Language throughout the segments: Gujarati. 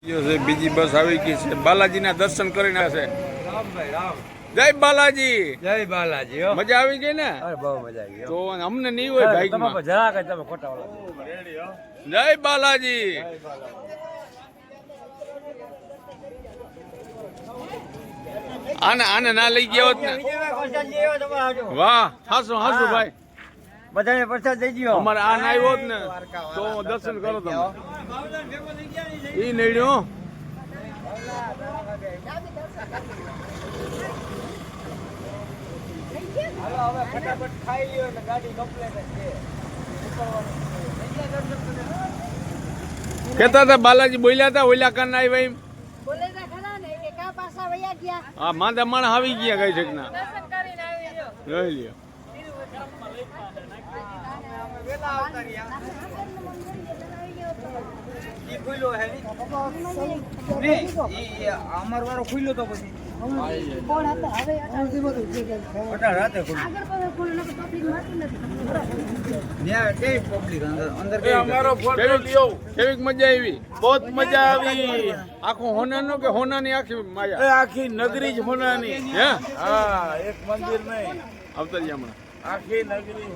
બીજી બસ આવી ગઈ છે બાલાજીના દર્શન કરીને છે જય બાલાજી જય બાલાજી મજા આવી ગઈ ને બહુ મજા આવી તો અમને નહીં હોય ભાઈ તમે ખોટા જય બાલાજી આને આને ના લઈ ગયા હોત ને વાહ હાસો હાસો ભાઈ બધાને પ્રસાદ દઈ દો અમારે આ ના આવ્યો હોત ને તો દર્શન કરો તમે ઈ નડ્યો ફટાફટ ખાઈ લ્યો એટલે ગાડી કમ્પ્લીટ છે કેતા હતા બાલાજી બોલ્યા હતા ઓલા કાન આવ્યા એમ બોલે તા ખરા ને કે કા પાછા વયા ગયા હા માંદા માણસ આવી ગયા કઈ શકના દર્શન કરીને આવી જો જોઈ લ્યો વેલા આવતા રહ્યા ઈ ખુલ્લો હે ને ઈ અમાર વાળો ખુલ્લો તો પછી કોણ હતા હવે અટાણથી બધું છે કે અટા રાતે ખુલ્લો આગળ પર કોણ ન પબ્લિક મારતું નથી ન્યા કે પબ્લિક અંદર એ અમારો ફોટો લ્યો કેવી મજા આવી બહુ મજા આવી આખો હોનાનો કે હોનાની આખી માયા આખી નગરી જ હોનાની હે હા એક મંદિર નહીં આવતરી હમણાં આખી નગરી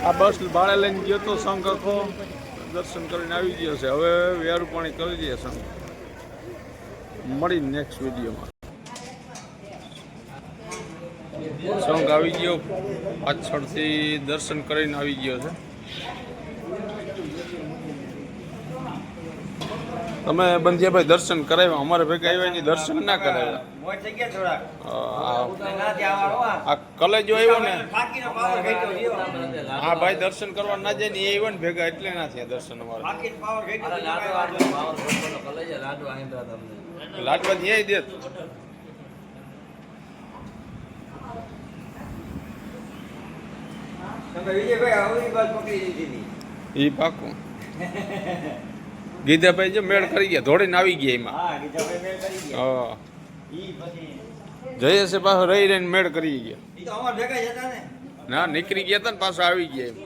આ બસ ભાડે લઈને ગયો તો સંઘ આખો દર્શન કરીને આવી ગયો છે હવે વેરું પાણી કરી દઈએ સંઘ મળી નેક્સ્ટ વિડીયોમાં સંઘ આવી ગયો પાછળથી દર્શન કરીને આવી ગયો છે તમે બંધ્યાભાઈ દર્શન કરાવ્યા અમારે ભેગા આવ્યા એની દર્શન ના કરાવ્યા મોય થઈ ગયા થોડા આ ના ત્યાં આ કલેજો આવ્યો ને ફાકીનો પાવર ઘટ્યો જીઓ હા ભાઈ દર્શન કરવા ના જાય ને એ આવ્યો ને ભેગા એટલે ના થયા દર્શન અમારે ફાકીનો પાવર ઘટ્યો લાડવા ન્યાય દેત તમે વિજયભાઈ આવડી બાદ પકડી દીધી એ પાકું ગીધાભાઈ જો મેળ કરી ગયા ધોડીને આવી ગયા એમાં હા વિજયભાઈ મેલ કરી ગયા હા ઈ પછી જયેશે પાછો રહી રહીને મેળ કરી ગયા ઈ તો અમાર ભેગા જ હતા ને ના નીકળી ગયા હતા ને પાછો આવી ગયા એમ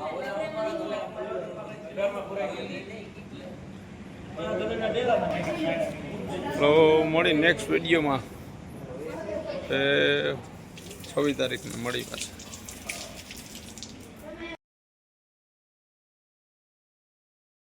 તો મળી નેક્સ્ટ વિડીયોમાં 26 તારીખને મળી પાછા